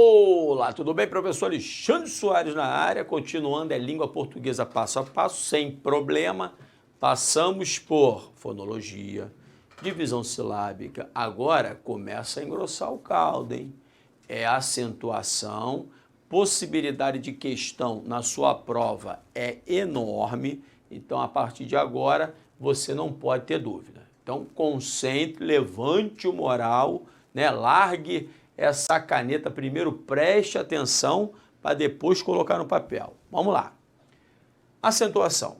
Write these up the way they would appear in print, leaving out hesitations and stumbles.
Olá, tudo bem? Professor Alexandre Soares na área, continuando língua portuguesa passo a passo, sem problema. Passamos por fonologia, divisão silábica, agora começa a engrossar o caldo, hein? É acentuação, possibilidade de questão na sua prova é enorme, então a partir de agora você não pode ter dúvida. Então concentre, levante o moral, né? Largue essa caneta primeiro, preste atenção para depois colocar no papel. Vamos lá. Acentuação.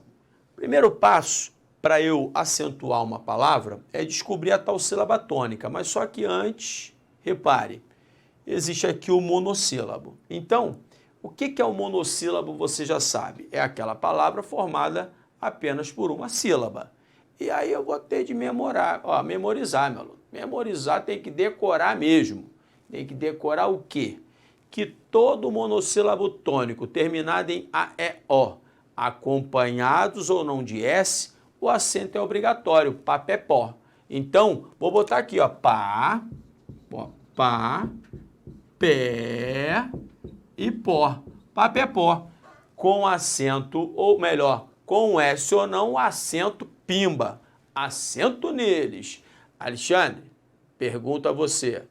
Primeiro passo para eu acentuar uma palavra é descobrir a tal sílaba tônica, mas só que antes, repare, existe aqui o monossílabo. Então, o que é o monossílabo você já sabe? É aquela palavra formada apenas por uma sílaba. E aí eu vou ter de memorizar, meu aluno. Memorizar tem que decorar mesmo. Tem que decorar o quê? Que todo monossílabo tônico terminado em AEO, acompanhados ou não de S, o acento é obrigatório, papé-pó. Então, vou botar aqui, ó, pá, pé e pó. Papé-pó. Com acento, ou melhor, com S ou não, o acento pimba. Acento neles. Alexandre, pergunto a você.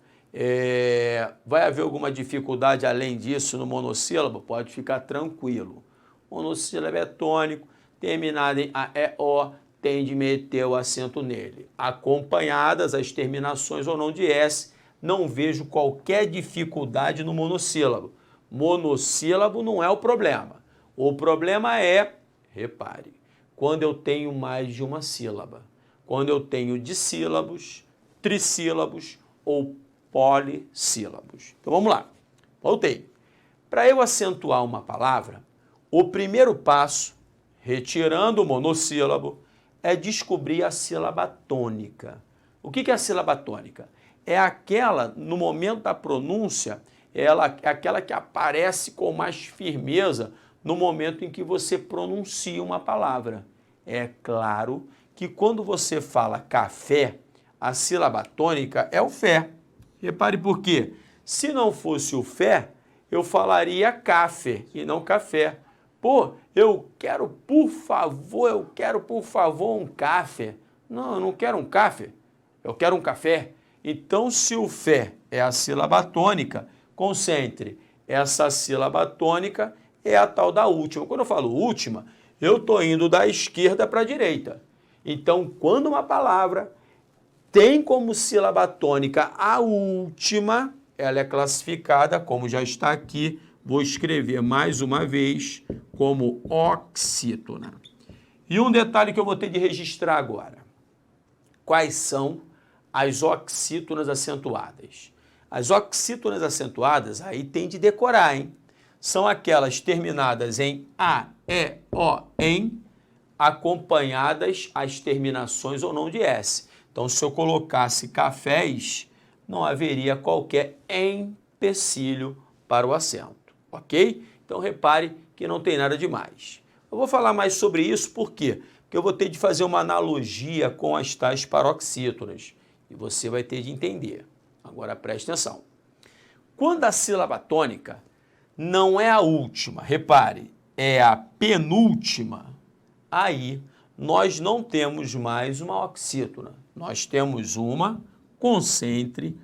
Vai haver alguma dificuldade além disso no monossílabo? Pode ficar tranquilo. Monossílabo é tônico, terminado em AEO, tem de meter o acento nele. Acompanhadas as terminações ou não de S, não vejo qualquer dificuldade no monossílabo. Monossílabo não é o problema. O problema é, repare, quando eu tenho mais de uma sílaba. Quando eu tenho dissílabos, trissílabos ou polissílabos. Então vamos lá. Voltei. Para eu acentuar uma palavra, o primeiro passo, retirando o monossílabo, é descobrir a sílaba tônica. O que é a sílaba tônica? É aquela, no momento da pronúncia, ela é aquela que aparece com mais firmeza no momento em que você pronuncia uma palavra. É claro que quando você fala café, a sílaba tônica é o fé. Repare por quê? Se não fosse o fé, eu falaria café e não café. Pô, eu quero por favor um café. Não, eu não quero um café, eu quero um café. Então, se o fé é a sílaba tônica, concentre, essa sílaba tônica é a tal da última. Quando eu falo última, eu estou indo da esquerda para a direita. Então, quando uma palavra tem como sílaba tônica a última, ela é classificada, como já está aqui, vou escrever mais uma vez, como oxítona. E um detalhe que eu vou ter de registrar agora. Quais são as oxítonas acentuadas? As oxítonas acentuadas, aí tem de decorar, hein? São aquelas terminadas em A, E, O, em, acompanhadas as terminações ou não de S. Então, se eu colocasse cafés, não haveria qualquer empecilho para o acento, ok? Então, repare que não tem nada demais. Eu vou falar mais sobre isso, por quê? Porque eu vou ter de fazer uma analogia com as tais paroxítonas, e você vai ter de entender. Agora, preste atenção. Quando a sílaba tônica não é a última, repare, é a penúltima, aí nós não temos mais uma oxítona. Nós temos uma, concentre,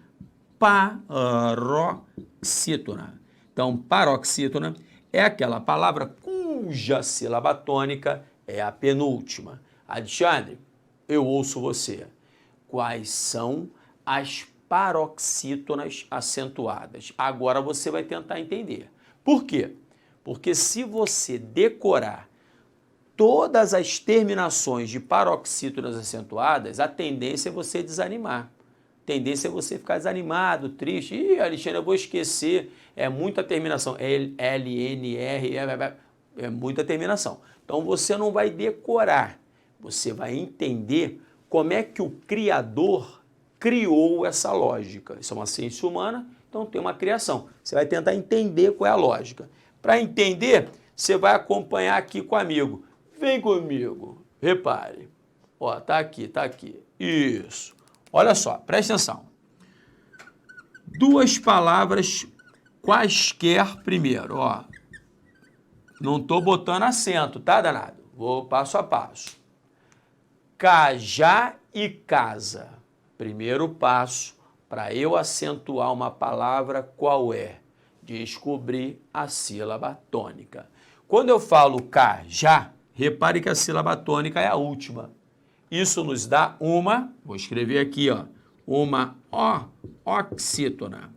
paroxítona. Então, paroxítona é aquela palavra cuja sílaba tônica é a penúltima. Alexandre, eu ouço você. Quais são as paroxítonas acentuadas? Agora você vai tentar entender. Por quê? Porque se você decorar todas as terminações de paroxítonas acentuadas, a tendência é você desanimar. A tendência é você ficar desanimado, triste. Ih, Alexandre, eu vou esquecer. É muita terminação. L, N, R, é muita terminação. Então você não vai decorar. Você vai entender como é que o Criador criou essa lógica. Isso é uma ciência humana, então tem uma criação. Você vai tentar entender qual é a lógica. Para entender, você vai acompanhar aqui com o amigo. Vem comigo, repare. Ó, tá aqui, tá aqui. Isso. Olha só, presta atenção. Duas palavras quaisquer primeiro, ó. Não estou botando acento, tá, danado? Vou passo a passo. Cajá e casa. Primeiro passo para eu acentuar uma palavra, qual é? Descobrir a sílaba tônica. Quando eu falo cajá, repare que a sílaba tônica é a última. Isso nos dá uma, vou escrever aqui, ó, uma oxítona.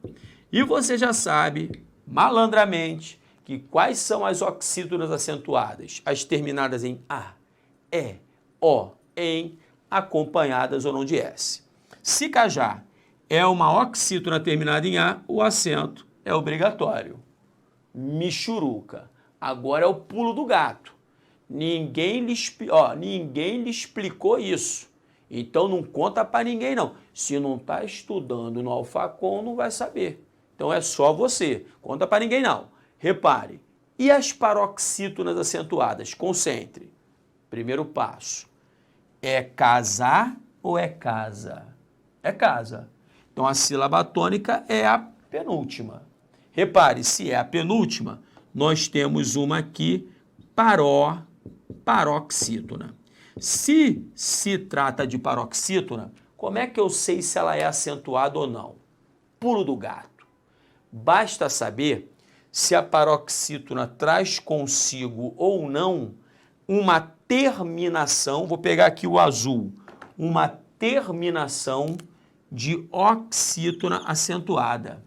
E você já sabe, malandramente, que quais são as oxítonas acentuadas? As terminadas em A, E, O, em, acompanhadas ou não de S. Se cajá é uma oxítona terminada em A, o acento é obrigatório. Michuruca. Agora é o pulo do gato. Ninguém lhe explicou isso. Então não conta para ninguém não. Se não está estudando no Alfacom, não vai saber. Então é só você. Conta para ninguém não. Repare. E as paroxítonas acentuadas? Concentre. Primeiro passo. É casar ou é casa? É casa. Então a sílaba tônica é a penúltima. Repare, se é a penúltima, nós temos uma aqui, paroxítona. Se trata de paroxítona, como é que eu sei se ela é acentuada ou não? Pulo do gato. Basta saber se a paroxítona traz consigo ou não uma terminação, vou pegar aqui o azul, uma terminação de oxítona acentuada.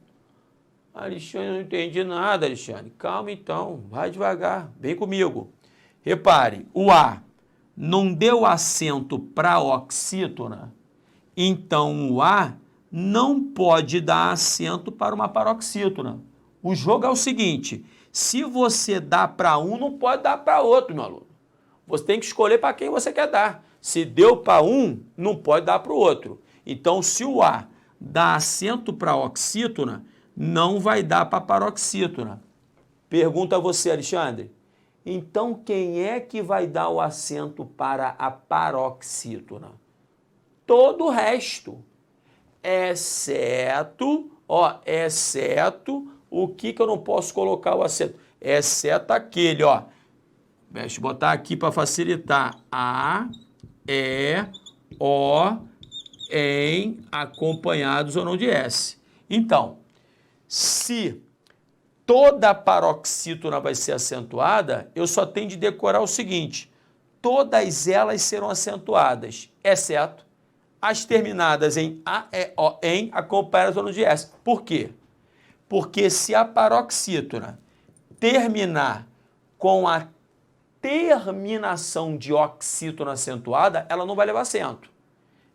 Alexandre, eu não entendi nada, Alexandre. Calma então, vai devagar, vem comigo. Repare, o A não deu acento para oxítona, então o A não pode dar acento para uma paroxítona. O jogo é o seguinte, se você dá para um, não pode dar para outro, meu aluno. Você tem que escolher para quem você quer dar. Se deu para um, não pode dar para o outro. Então, se o A dá acento para oxítona, não vai dar para paroxítona. Pergunta a você, Alexandre. Então, quem é que vai dar o acento para a paroxítona? Todo o resto. Exceto o que eu não posso colocar o acento? Exceto aquele, ó. Deixa eu botar aqui para facilitar. A, E, O, em, acompanhados ou não de S. Então, se toda paroxítona vai ser acentuada, eu só tenho de decorar o seguinte, todas elas serão acentuadas, exceto as terminadas em A, E, O, em, acompanhadas ou não de S. Por quê? Porque se a paroxítona terminar com a terminação de oxítona acentuada, ela não vai levar acento.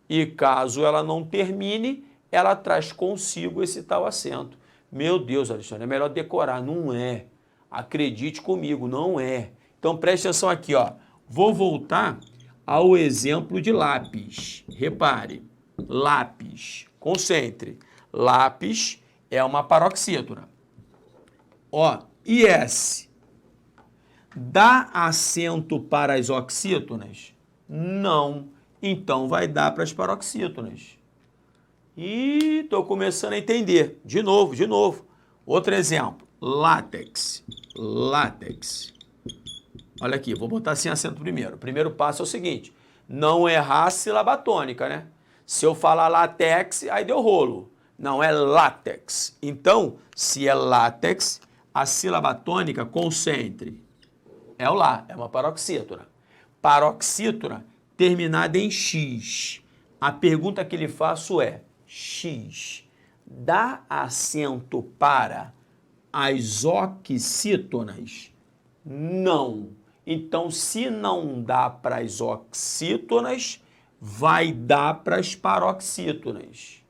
E caso ela não termine, ela traz consigo esse tal acento. Meu Deus, Alexandre, é melhor decorar. Não é. Acredite comigo, não é. Então preste atenção aqui, ó. Vou voltar ao exemplo de lápis. Repare, lápis, concentre. Lápis é uma paroxítona. Ó, e S? Dá acento para as oxítonas? Não. Então vai dar para as paroxítonas. E estou começando a entender. De novo. Outro exemplo. Látex. Látex. Olha aqui, vou botar sem acento primeiro. O primeiro passo é o seguinte. Não errar a sílaba tônica, né? Se eu falar látex, aí deu rolo. Não, é látex. Então, se é látex, a sílaba tônica, concentre. É o lá, é uma paroxítona. Paroxítona terminada em X. A pergunta que lhe faço é, X dá acento para as oxítonas? Não. Então, se não dá para as oxítonas, vai dar para as paroxítonas.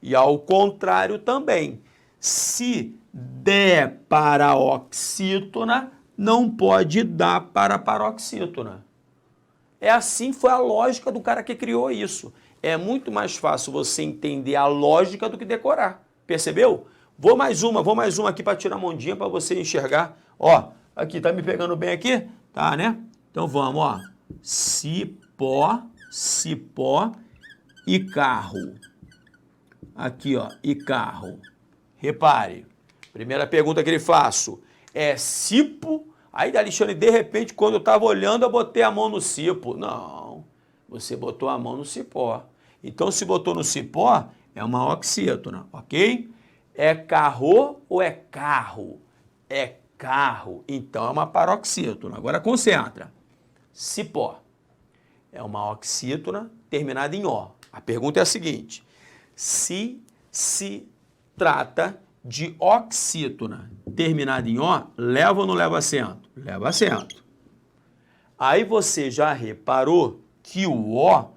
E ao contrário também. Se der para a oxítona, não pode dar para a paroxítona. É assim, foi a lógica do cara que criou isso. É muito mais fácil você entender a lógica do que decorar. Percebeu? Vou mais uma aqui para tirar a mondinha para você enxergar. Ó, aqui, tá me pegando bem aqui? Tá, né? Então vamos, ó. Cipó e carro. Aqui, ó, e carro. Repare, Primeira pergunta que ele faço é cipo. Aí, Alexandre, de repente, quando eu estava olhando, eu botei a mão no cipo. Não, você botou a mão no cipó. Então, se botou no cipó, é uma oxítona, ok? É carro ou é carro? É carro. Então, é uma paroxítona. Agora, concentra. Cipó é uma oxítona terminada em O. A pergunta é a seguinte: se trata de oxítona terminada em O, leva ou não leva acento? Leva acento. Aí você já reparou que o O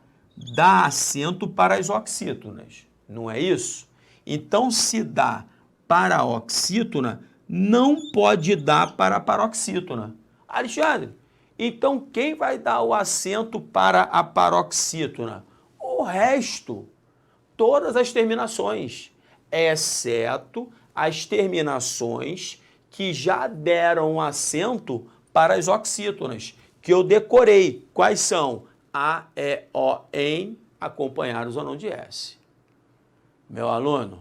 dá acento para as oxítonas, não é isso? Então, se dá para a oxítona, não pode dar para a paroxítona. Alexandre, então quem vai dar o acento para a paroxítona? O resto, todas as terminações, exceto as terminações que já deram acento para as oxítonas, que eu decorei. Quais são? A, E, O, em, acompanhados ou não de S. Meu aluno,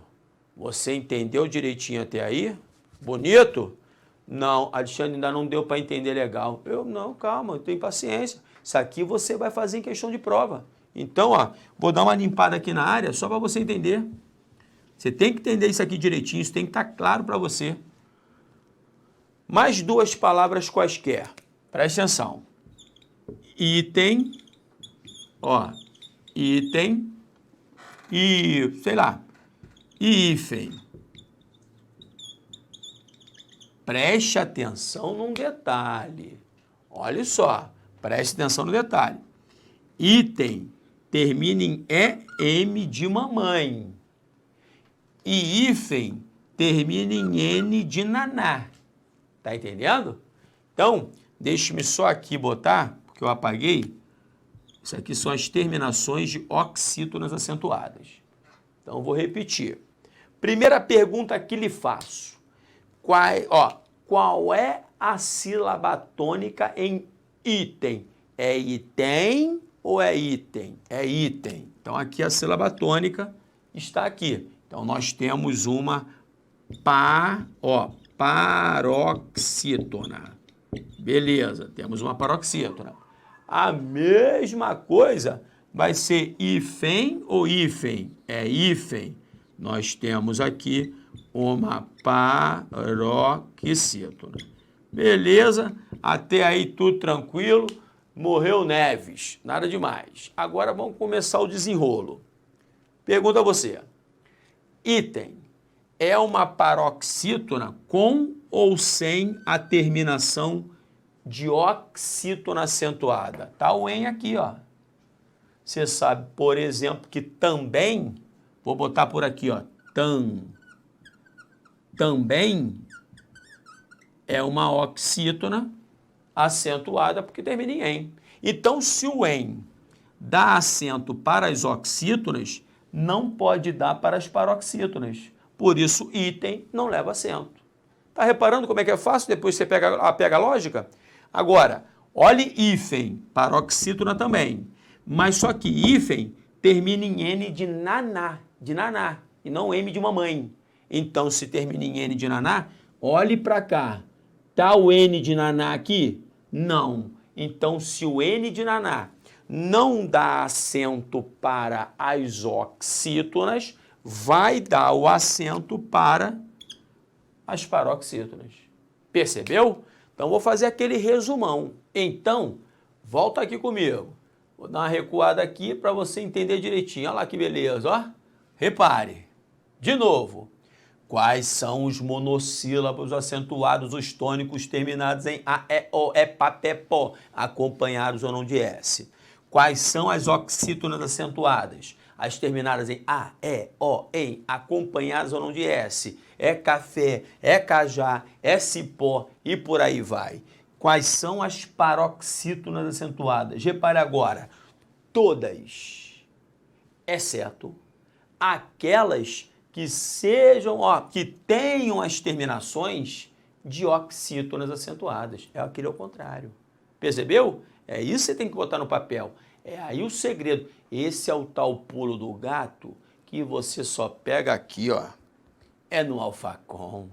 você entendeu direitinho até aí? Bonito? Não, Alexandre, ainda não deu para entender legal. Não, calma, eu tenho paciência. Isso aqui você vai fazer em questão de prova. Então, ó, vou dar uma limpada aqui na área só para você entender. Você tem que entender isso aqui direitinho, isso tem que estar claro para você. Mais duas palavras quaisquer. Presta atenção. Item, ó, item e, sei lá, hífen. Preste atenção num detalhe. Olha só, preste atenção no detalhe. Item termina em EM de mamãe. E hífen termina em N de naná. Tá entendendo? Então, deixe-me só aqui botar, porque eu apaguei. Isso aqui são as terminações de oxítonas acentuadas. Então, eu vou repetir. Primeira pergunta que lhe faço. Qual é a sílaba tônica em item? É item ou é item? É item. Então, aqui a sílaba tônica está aqui. Então, nós temos uma paroxítona. Beleza, temos uma paroxítona. A mesma coisa vai ser hífen ou hífen? É hífen. Nós temos aqui uma paroxítona. Beleza? Até aí tudo tranquilo. Morreu Neves, nada demais. Agora vamos começar o desenrolo. Pergunta a você. Item é uma paroxítona com ou sem a terminação de oxítona acentuada? Tá o em aqui, ó. Você sabe, por exemplo, que também, vou botar por aqui, ó, também é uma oxítona acentuada porque termina em em. Então, se o em dá acento para as oxítonas, não pode dar para as paroxítonas. Por isso, item não leva acento. Tá reparando como é que é fácil? Depois você pega a lógica. Agora, olhe hífen, paroxítona também. Mas só que hífen termina em N de naná, e não M de mamãe. Então, se termina em N de naná, olhe para cá. Tá o N de naná aqui? Não. Então, se o N de naná não dá acento para as oxítonas, vai dar o acento para as paroxítonas. Percebeu? Então, vou fazer aquele resumão. Então, volta aqui comigo. Vou dar uma recuada aqui para você entender direitinho. Olha lá que beleza, ó. Repare. De novo. Quais são os monossílabos acentuados, os tônicos terminados em A, E, O, E, P, P, P, acompanhados ou não de S? Quais são as oxítonas acentuadas? As terminadas em A, E, O, em, acompanhadas ou não de S? É café, é cajá, é cipó e por aí vai. Quais são as paroxítonas acentuadas? Repare agora, todas, exceto aquelas que sejam, que tenham as terminações de oxítonas acentuadas. É aquele ao contrário. Percebeu? É isso que você tem que botar no papel. É aí o segredo. Esse é o tal pulo do gato que você só pega aqui, ó, É no Alfacom.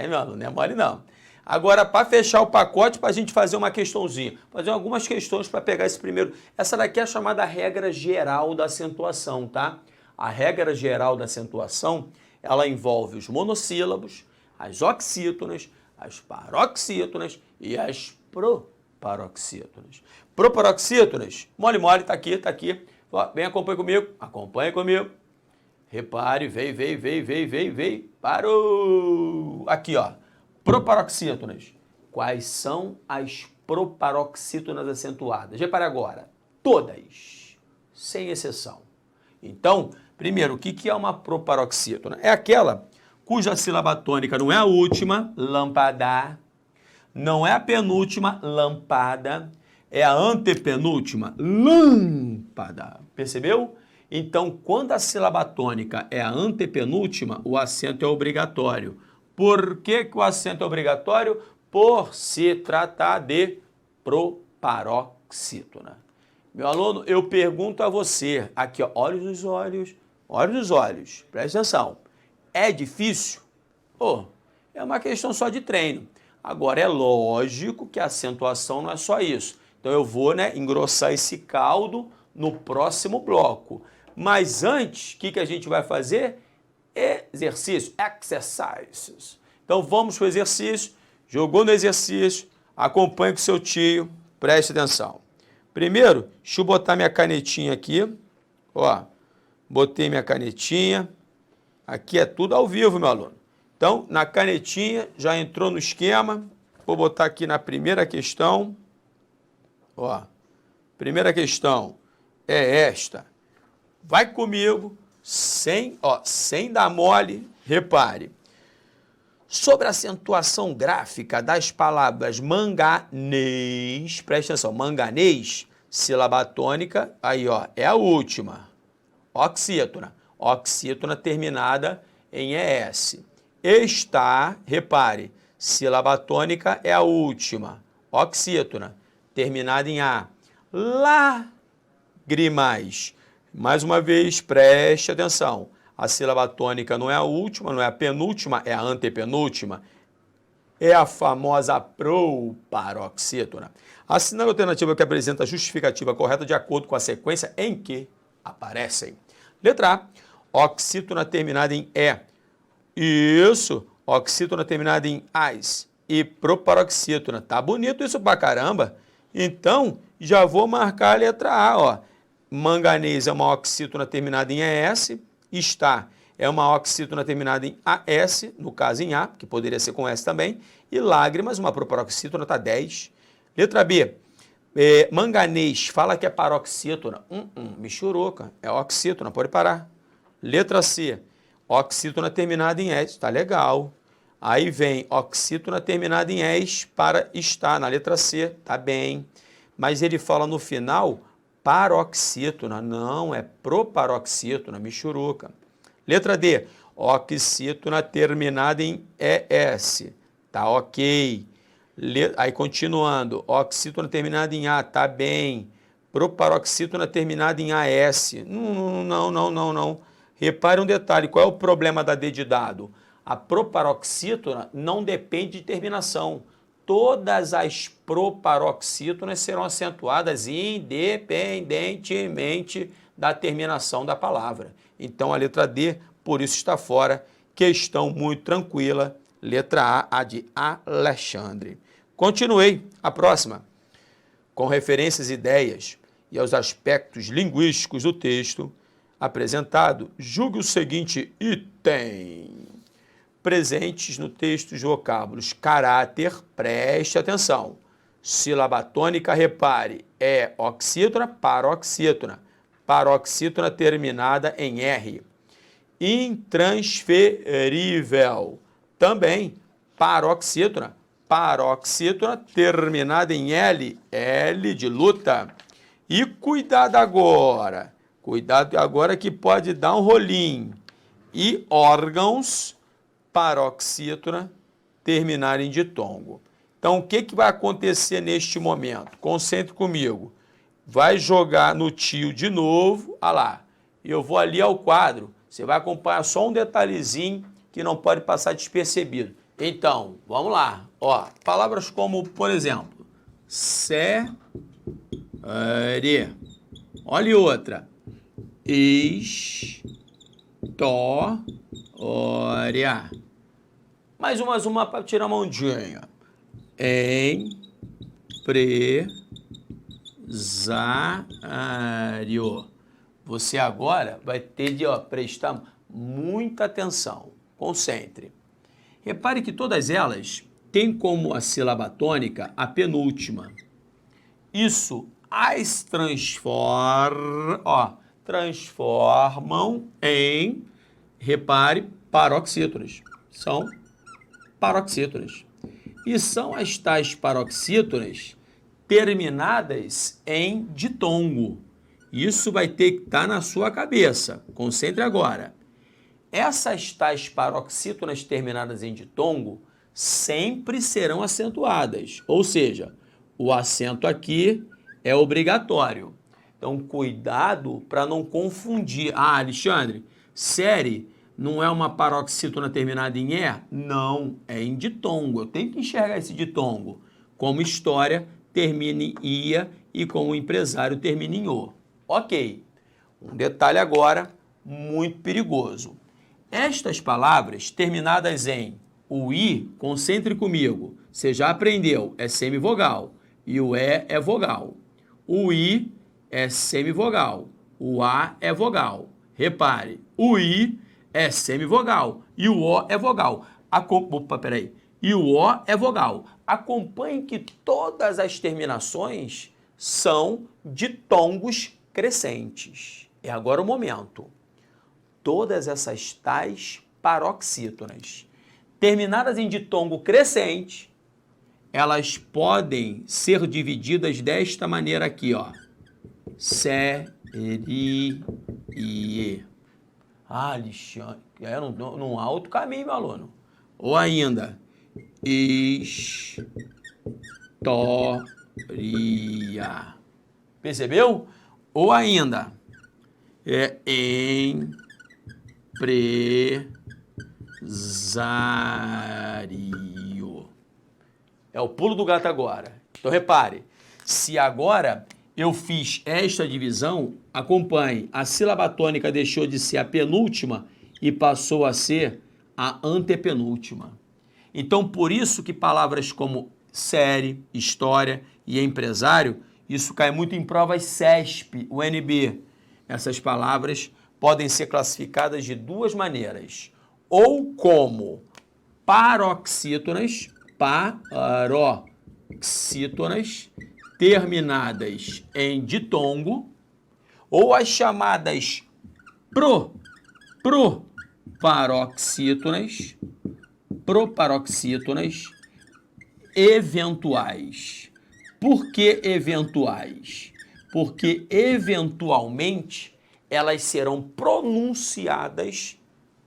Meu aluno, não é mole não. Agora, para fechar o pacote, para a gente fazer uma questãozinha, fazer algumas questões para pegar esse primeiro. Essa daqui é a chamada regra geral da acentuação, tá? A regra geral da acentuação, ela envolve os monossílabos, as oxítonas, as paroxítonas e as proparoxítonas. Proparoxítonas, mole, mole, tá aqui, tá aqui. Vem, acompanha comigo. Repare, veio, parou. Aqui, ó, proparoxítonas. Quais são as proparoxítonas acentuadas? Repare agora, todas, sem exceção. Então, primeiro, o que é uma proparoxítona? É aquela cuja sílaba tônica não é a última, lâmpada, não é a penúltima, lâmpada, é a antepenúltima, lâmpada. Percebeu? Então, quando a sílaba tônica é a antepenúltima, o acento é obrigatório. Por que o acento é obrigatório? Por se tratar de proparoxítona. Meu aluno, eu pergunto a você, aqui, ó, olhos nos olhos, presta atenção. É difícil? É uma questão só de treino. Agora, é lógico que a acentuação não é só isso. Então, eu vou, engrossar esse caldo no próximo bloco. Mas antes, o que a gente vai fazer? Exercício, exercises. Então, vamos para o exercício. Jogou no exercício, acompanhe com seu tio, preste atenção. Primeiro, deixa eu botar minha canetinha aqui. Ó, botei minha canetinha. Aqui é tudo ao vivo, meu aluno. Então, na canetinha, já entrou no esquema. Vou botar aqui na primeira questão. Ó, primeira questão é esta. Vai comigo, sem dar mole, repare. Sobre a acentuação gráfica das palavras manganês, presta atenção, manganês, sílaba tônica, aí ó, é a última, oxítona, oxítona terminada em ES. Está, repare, sílaba tônica é a última, oxítona, terminada em A. Lágrimas, mais uma vez, preste atenção. A sílaba tônica não é a última, não é a penúltima, é a antepenúltima. É a famosa proparoxítona. Assinale a alternativa que apresenta a justificativa correta de acordo com a sequência em que aparecem. Letra A, oxítona terminada em E. Isso, oxítona terminada em AS. E proparoxítona. Tá bonito isso pra caramba. Então, já vou marcar a letra A, ó. Manganês é uma oxítona terminada em ES. Está é uma oxítona terminada em AS, no caso em A, que poderia ser com S também. E lágrimas, uma proparoxítona, tá 10. Letra B, manganês, fala que é paroxítona. Michuruca, é oxítona, pode parar. Letra C, oxítona terminada em S, tá legal. Aí vem oxítona terminada em S para estar, na letra C, tá bem. Mas ele fala no final paroxítona, não, é proparoxítona, michuruca. Letra D, oxítona terminada em ES, tá ok. Aí continuando, oxítona terminada em A, tá bem. Proparoxítona terminada em AS, não. Repare um detalhe, qual é o problema da D de dado? A proparoxítona não depende de terminação. Todas as proparoxítonas serão acentuadas independentemente da terminação da palavra. Então, a letra D, por isso está fora. Questão muito tranquila. Letra A de Alexandre. Continuei. A próxima. Com referências, ideias e aos aspectos linguísticos do texto apresentado, julgue o seguinte item. Presentes no texto os vocábulos caráter, preste atenção. Sílaba tônica, repare, é oxítona, paroxítona. Paroxítona terminada em R. Intransferível, também paroxítona. Paroxítona terminada em L, L de luta. E cuidado agora que pode dar um rolinho. E órgãos, paroxítona, terminarem de tongo. Então, o que vai acontecer neste momento? Concentre comigo. Vai jogar no tio de novo, olha lá. Eu vou ali ao quadro. Você vai acompanhar só um detalhezinho que não pode passar despercebido. Então, vamos lá. Ó, palavras como, por exemplo, série. Olha outra. História. Mais uma para tirar uma ondinha. Empresário. Você agora vai ter de prestar muita atenção. Concentre. Repare que todas elas têm como a sílaba tônica a penúltima. Isso as transformam em, repare, paroxítonas. São paroxítonas. E são as tais paroxítonas terminadas em ditongo. Isso vai ter que estar na sua cabeça. Concentre agora. Essas tais paroxítonas terminadas em ditongo sempre serão acentuadas. Ou seja, o acento aqui é obrigatório. Então, cuidado para não confundir. Ah, Alexandre, série não é uma paroxítona terminada em E? Não, é em ditongo. Eu tenho que enxergar esse ditongo. Como história, termina em IA e como empresário, termina em O. Ok. Um detalhe agora muito perigoso. Estas palavras terminadas em o I, concentre comigo, você já aprendeu, é semivogal. E o E é vogal. O I é semivogal. O A é vogal. Repare, o I é semivogal e o O é vogal. E o O é vogal. Acompanhe que todas as terminações são ditongos crescentes. É agora o momento. Todas essas tais paroxítonas terminadas em ditongo crescente, elas podem ser divididas desta maneira aqui, ó. Série. Ah, Alexandre, num alto caminho, meu aluno. Ou ainda, história. Percebeu? Ou ainda, empresário. É o pulo do gato agora. Então, repare, se agora eu fiz esta divisão, acompanhe, a sílaba tônica deixou de ser a penúltima e passou a ser a antepenúltima. Então, por isso que palavras como série, história e empresário, isso cai muito em provas CESP, UNB. Essas palavras podem ser classificadas de duas maneiras. Ou como paroxítonas, terminadas em ditongo, ou as chamadas proparoxítonas eventuais. Por que eventuais? Porque eventualmente elas serão pronunciadas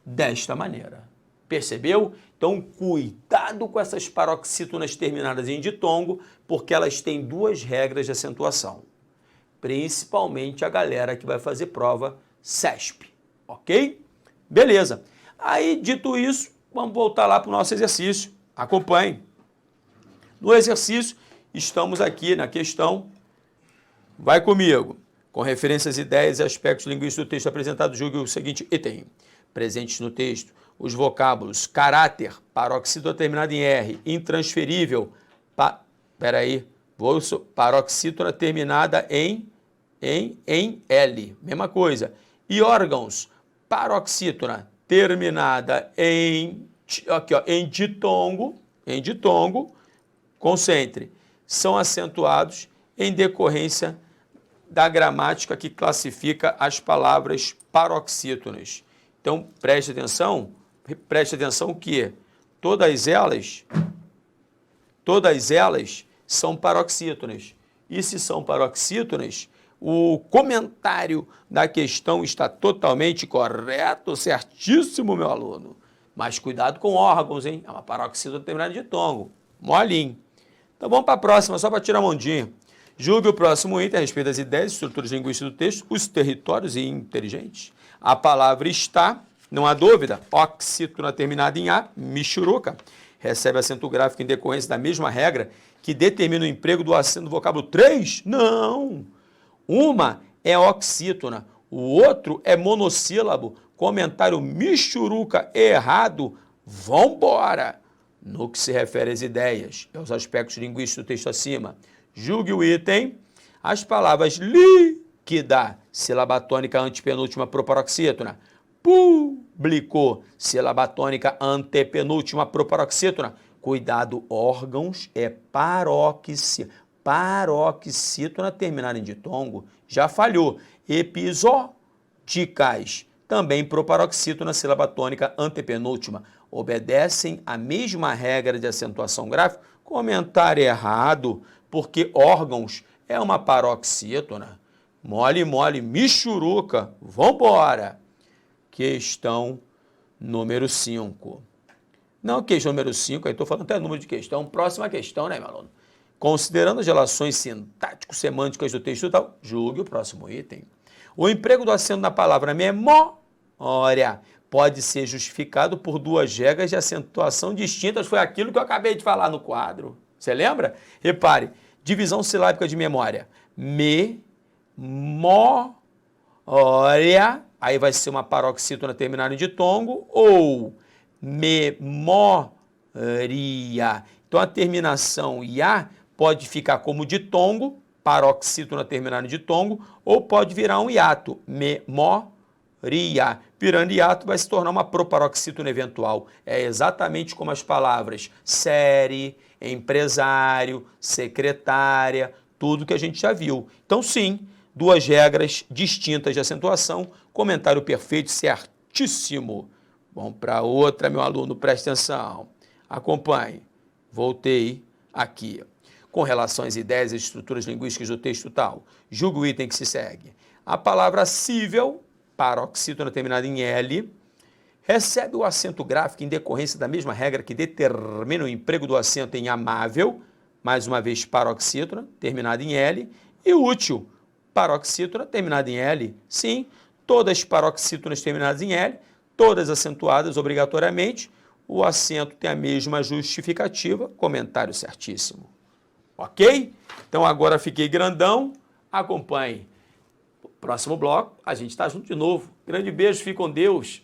desta maneira. Percebeu? Então, cuidado com essas paroxítonas terminadas em ditongo, porque elas têm duas regras de acentuação. Principalmente a galera que vai fazer prova CESP, ok? Beleza. Aí, dito isso, vamos voltar lá para o nosso exercício. Acompanhe. No exercício, estamos aqui na questão. Vai comigo. Com referências, ideias e aspectos linguísticos do texto apresentado, julgue o seguinte item. Presentes no texto os vocábulos caráter, paroxítona terminada em R, intransferível, paroxítona terminada em L, mesma coisa. E órgãos, paroxítona terminada em ditongo, concentre, são acentuados em decorrência da gramática que classifica as palavras paroxítonas. Então, preste atenção que todas elas são paroxítonas. E se são paroxítonas, o comentário da questão está totalmente correto, certíssimo, meu aluno. Mas cuidado com órgãos, hein? É uma paroxítona terminada de ditongo. Molinho. Então, vamos para a próxima, só para tirar uma ondinha. Julgue o próximo item a respeito das ideias e estruturas linguísticas do texto, os territórios e inteligentes. A palavra está, Não há dúvida, oxítona terminada em A, michuruca, recebe acento gráfico em decorrência da mesma regra que determina o emprego do acento no vocábulo 3? Não! Uma é oxítona, o outro é monossílabo. Comentário michuruca errado. Vambora! No que se refere às ideias e aos aspectos linguísticos do texto acima, julgue o item. As palavras líquida, sílaba tônica antepenúltima proparoxítona, publicou, sílaba tônica antepenúltima proparoxítona. Cuidado, órgãos é paroxítona terminada em ditongo, já falhou. Episódicas, também proparoxítona, sílaba tônica antepenúltima. Obedecem à mesma regra de acentuação gráfica? Comentário errado, porque órgãos é uma paroxítona. Mole, mole, michuruca. Vambora! Questão número 5. Não, questão número 5, aí estou falando até número de questão. Próxima questão, né, meu aluno? Considerando as relações sintático-semânticas do texto tal, julgue o próximo item. O emprego do acento na palavra memória pode ser justificado por duas regras de acentuação distintas. Foi aquilo que eu acabei de falar no quadro. Você lembra? Repare, divisão silábica de memória. Memória, aí vai ser uma paroxítona terminada em ditongo, ou memória. Então a terminação ia pode ficar como ditongo, paroxítona terminada em ditongo, ou pode virar um hiato, memória. Virando hiato vai se tornar uma proparoxítona eventual. É exatamente como as palavras série, empresário, secretária, tudo que a gente já viu. Então sim, duas regras distintas de acentuação, comentário perfeito, certíssimo. Vamos para outra, meu aluno, preste atenção. Acompanhe. Voltei aqui. Com relação às ideias e estruturas linguísticas do texto tal, julgue o item que se segue. A palavra cível, paroxítona terminada em L, recebe o acento gráfico em decorrência da mesma regra que determina o emprego do acento em amável, mais uma vez paroxítona terminada em L, e útil, paroxítona terminada em L. Sim, todas paroxítonas terminadas em L, todas acentuadas obrigatoriamente, o acento tem a mesma justificativa, comentário certíssimo. Ok? Então agora fiquei grandão, acompanhe. Próximo bloco, a gente está junto de novo. Grande beijo, fique com Deus.